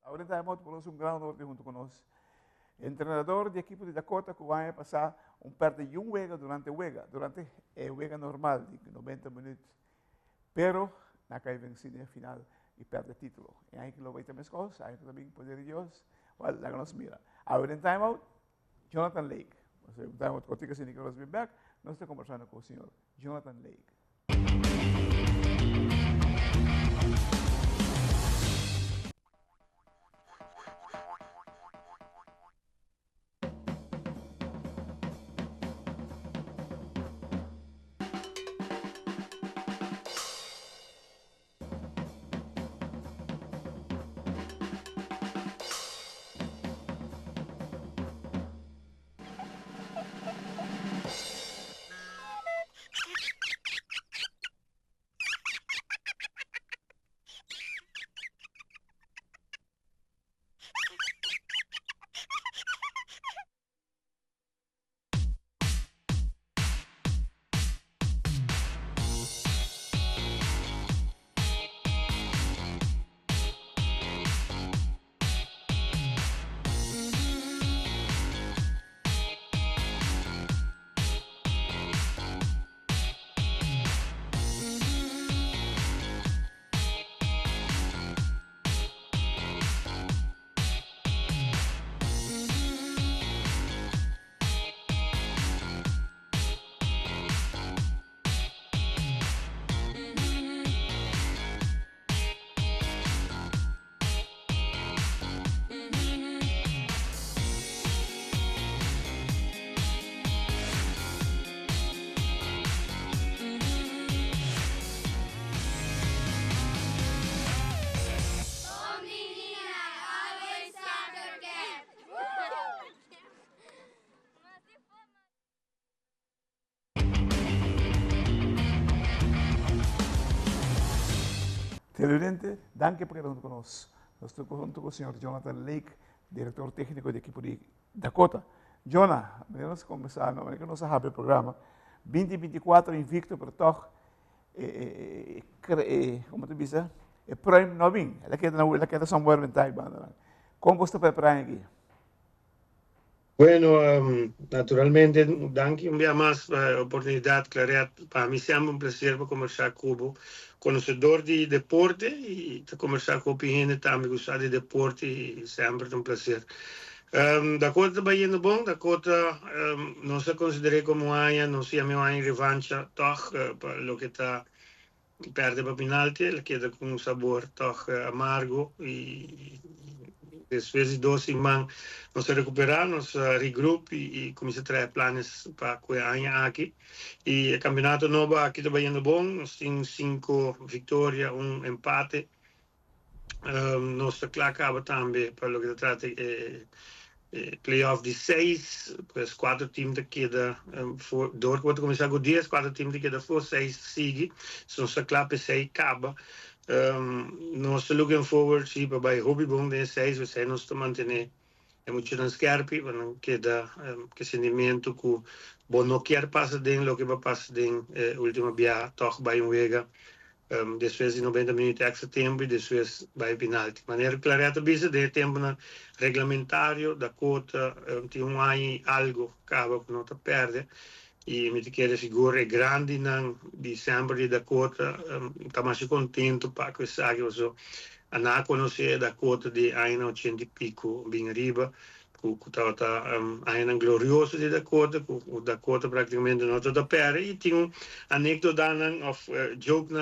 Ahora estamos por un gran honor junto con nosotros. Entrenador de equipo de Dakota que va a pasar un par de un juego durante el juego normal de 90 minutos. Pero na cae vencida en final y pierde el título. Y hay que lo ve también cosas, hay que también poder Dios, well, la que nos mira. Ahora en timeout, Jonathan Lake. O sea, un timeout contigo sin Nicolás Bienberg, no estoy conversando con el señor Jonathan Lake. Televidente, danke por estar junto con nosotros. Estoy junto con el señor Jonathan Lake, director técnico del equipo de Dakota. Jonah, vamos a comenzar, no que no sabe el programa. 2024 invicto, pero todo, como te dice, el prime no vin. La queda somewhere in time. ¿Cómo está preparado aquí? Bueno, naturalmente, danke un día más oportunidad, Claret. Para mí siempre un placer conversar con conocedor de deporte y conversar con gente también gustar de deporte y siempre es un placer. Dakota va yendo bom, Dakota no se considera como haya, no se llama en revancha, toch, lo que está perde para penalti, le queda con un sabor toch amargo y después de 2 semanas nos recuperamos, nos regroup y comienza a traer planes para que año aquí. Y el campeonato no va aquí está yendo bom, nos tienen 5 victorias, un empate. Nos acaba también para lo que se trata playoff de 6, pues 4 teams te queda door wordt começar com 10, 4 teams te queda voor 6 sigue, so se klappe 6 acaba. Nós looking forward sim para hobby bom de 6, we zijn ons te mantener é muito não scherpi, não queda que sentimento que bom não quer passar den lo que vai passar den última via toch bij een wega. Después de 90 minutos extra tempo e después vai penalti. De maneira clarata bisa de tempo na reglamentario da cota ti un anno algo cava che non ti perde e mi ti chiede figure grandi di sempre da cota stiamo contento per questo che so a conoscere da cota di anno 100 e pico ben arriba tata anno glorioso di Dakota, Dakota praticamente non da perde e tinha anedota of joke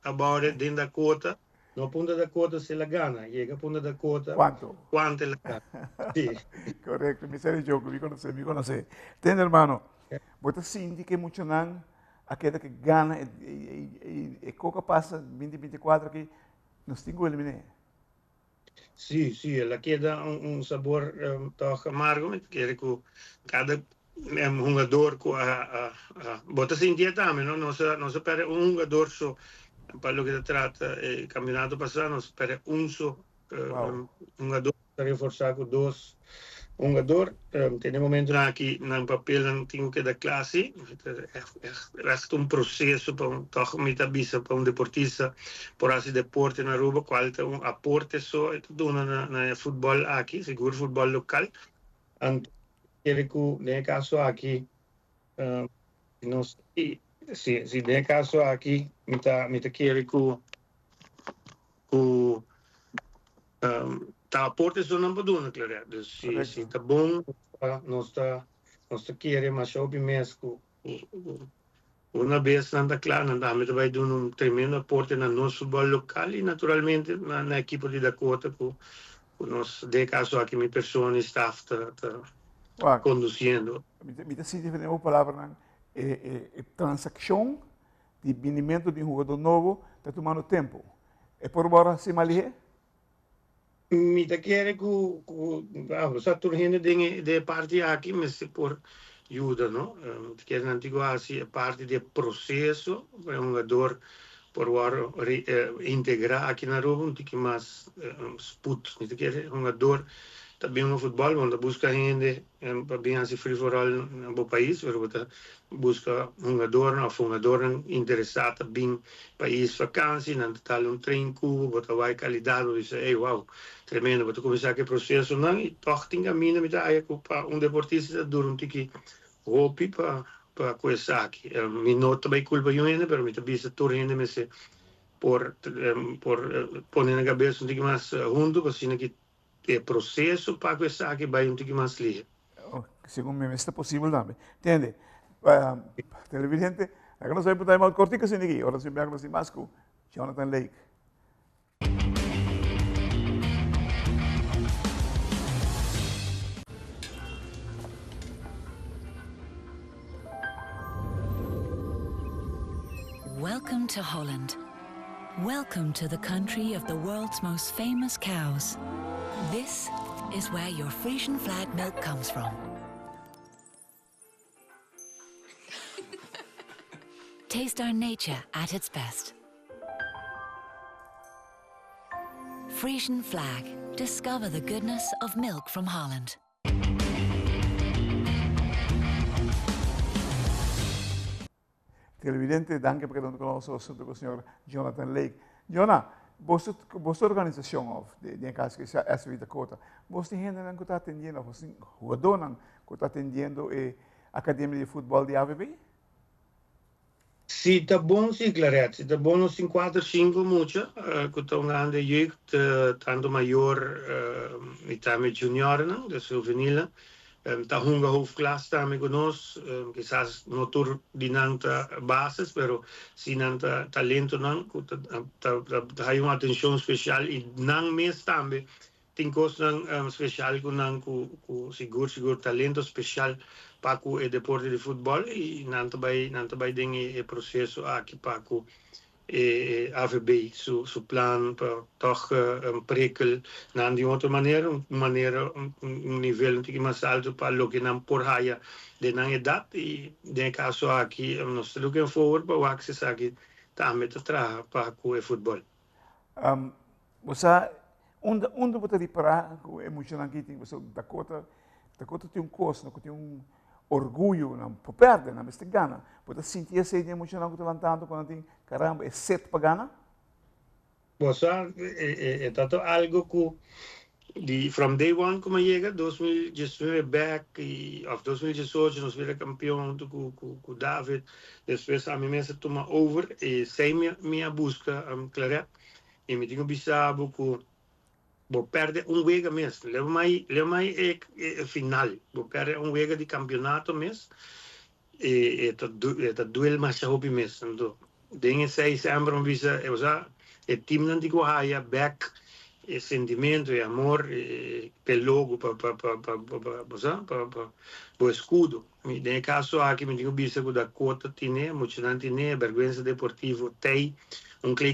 about it in Dakota. No punta Dakota se la gana, llega a punta Dakota. ¿Cuánto la gana? Sí. Correcto, mi serie joke, mi conoce. Ten hermano, vos senti que mucho nan aquella que gana e coca passa 2024 que nos tengo eliminé. Sí, la queda un sabor toch amargo, que cada jugador bota sentir também, não se perde um jogador só. Para lo que se trata el campeonato pasado, nos espera un jogador para reforzar con 2 um jogador tem um momento aqui no papel não tenho que dar classe é um processo para toch met abisa para deportista por assim deporte na Aruba qual é aporte só tudo na futebol aqui seguro futebol local and ele que nem caso aqui não se der caso aqui mita querer que tá aporte só não pode não claro se tá bom não está querer mas só bem mesmo uma vez não está claro não dá mas vai dar tremendo aporte na nosso futebol local e naturalmente na equipe de Dakota que nós de caso aqui minha pessoa staff tá conduzindo me se define uma palavra transação de vendimento de jogador novo está tomando tempo é por agora se malie me tá querer que só turhende de parte aqui mas por ajuda não que é antigo assim parte do processo para um jogador por integrar aqui na Aruba que mais sput que é um jogador também no futebol onde busca gente para bem assim free for all no país pero busca um jogador interessado bem país vacância não tal treino botar vai qualidade diz ei wow tremendo botar começar que processo não e toch tem caminho me dá aí para deportista durante que hopi para coisa aqui me nota bem culpa eu ainda pero me também se torna me se por poner na cabeça um pouco mais junto assim que o processo para coisa aqui vai um pouco mais livre segundo me está possível também entende televidente agora nós vamos dar uma cortica assim aqui agora nós vamos mais com Jonathan Lake Welcome to Holland. Welcome to the country of the world's most famous cows. This is where your Frisian flag milk comes from. Taste our nature at its best. Frisian flag. Discover the goodness of milk from Holland. Televidente, danke por estar conosco com o senhor Jonathan Lake. Jonah, você organização de casa que é a vida cota, você tem gente que está atendendo, você jogador que está atendendo a academia de futebol de AVB? Sim, tá bom, sim, claro. Sim, tá bom nos 4, 5 muito, que estão andando de jeugd, tanto maior e também junior, não, de juvenil. Tá hunga hoofdklasse também conosco, quizás não tur dinanta bases, pero se nanta talento não, tá uma atenção especial e não mesmo também tem coisa especial com seguro talento especial para o deporte de futebol e nanta vai tem processo aqui para o AVB, su plan para toch prikkel naar die andere manier een nível um pouco mais alto para lo que não por haya de na edad e de caso aqui nós looking forward para o access aqui também tra para o futebol. Você onde você de parar com emocionante aqui tem você Dakota tem coisa, tem orgulho, não perde, não está gana. Pode sentir essa emoção que está levantando quando tem, caramba, é 7 para gana? Você é tanto algo que from day one como chega 2019 back e of 2018 nós vira campeão com David, depois a minha mesa toma over e sem minha busca claro e me tenho bisabo com vou perder jogo mesmo, leva mais final, vou perder jogo de campeonato mesmo, e tá duel mais hobby mesmo, então, tem esse sempre visa, o time não digo haia back, sentimento e amor, pelo logo para o escudo, no caso aqui me digo visa que da cota tinha, muito não tinha, vergonha deportivo tem,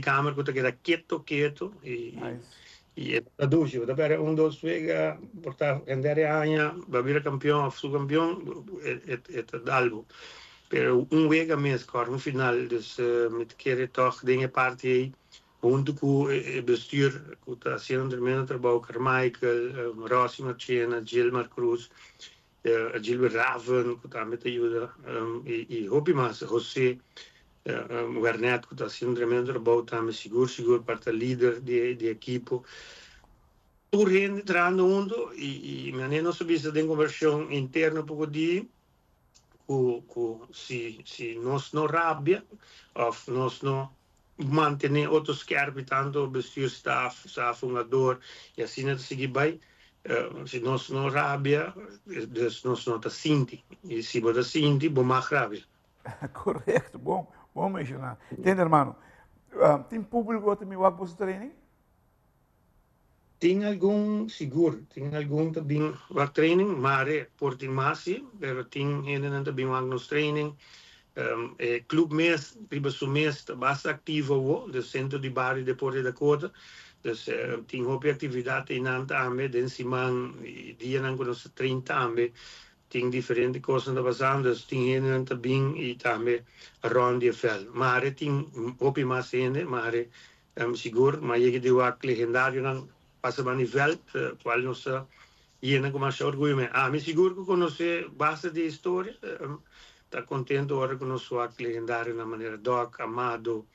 câmera que tá quieto e traduzio, da bere 2 weken portar andare aña, va vira campeão, subcampeão, é dalbo. Pero week mês, cor, no final, dus met keren toch dingen party junto com o bestuur, que está fazendo um tremendo trabalho, Carmichael, Rossi Marchena, Gilmar Cruz, Gilbert Raven, que também ajuda, e Hopi Mas, José, o Ernesto, que está fazendo um tremendo trabalho, também seguro, para o líder de equipo. Tudo entrando junto, e não sabia se tem conversão interna um pouco de se nós não rabia, ou nós não manter outro scherpi, tanto o bestuur staff, fundador, e assim não seguir bem, se nós não rabia, nós não está sinti, e se você sinti, bom mais rabia. Correto, bom mencionar. Entende, irmão? Tem público também que você treina? Tem algum seguro, tem algum também o training, mas por ti mais, mas tem ainda também alguns training. Club mês, riba mês, bastante ativo do centro de Bari de Porto da Cota. Dus tem hoop atividade em também, den semana dia não conosco 30 também. Tem diferentes coisas na passando, dus tem ainda também e também around the fel. Maar tem hoop mais ainda, maar seguro, mas eu que deu a legendário não passa para nível, qual não se ainda com mais orgulho. Me seguro que conhece bastante de história. Está contente agora com o nosso acto legendário na maneira Doc, Amado,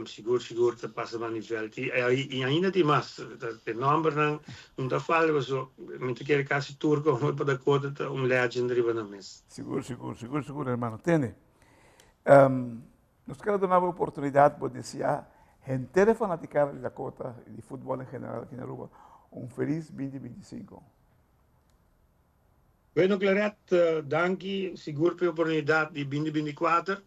seguro que passa a nível. E ainda tem mais, o nome não está falando, mas eu quero que esse turco, para dar legend riba na mesa. Seguro, irmão. Entende? Nós queremos dar uma oportunidade para dizer a gente fanática de Dakota e de futebol em geral aqui na Aruba, feliz 2025. Bueno, Claret, danke, seguro pela oportunidade de 2024.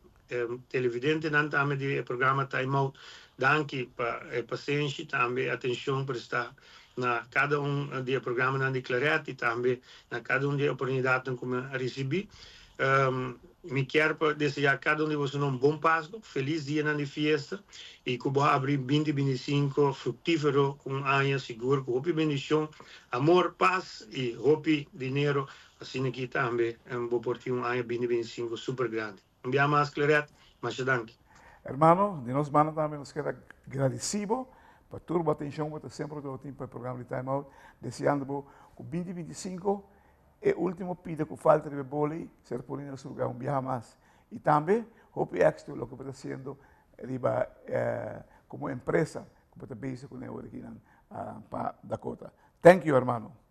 Televidente, não também do programa Time Out. Danke pela paciência, também atenção para estar na cada dos programas de Claret e também na cada das oportunidades que eu recebi. Me quero desejar a cada de vocês bom Páscoa, feliz dia na festa e que vou abrir 2025 frutífero com ano seguro, com bendição, amor, paz e dinheiro. Assim aqui também vou portar ano 2025 super grande. Enviar mais Claret, mas danke. Hermano, de nós mano também nos quero agradecido por toda a atenção que sempre deu tempo para o programa de Time Out, desejando que 2025 é o último pedido que falta de boli ser por em seu lugar viajar mais. E também, hope extra lo que está haciendo como empresa que está base com a origem para Dakota. Thank you, hermano.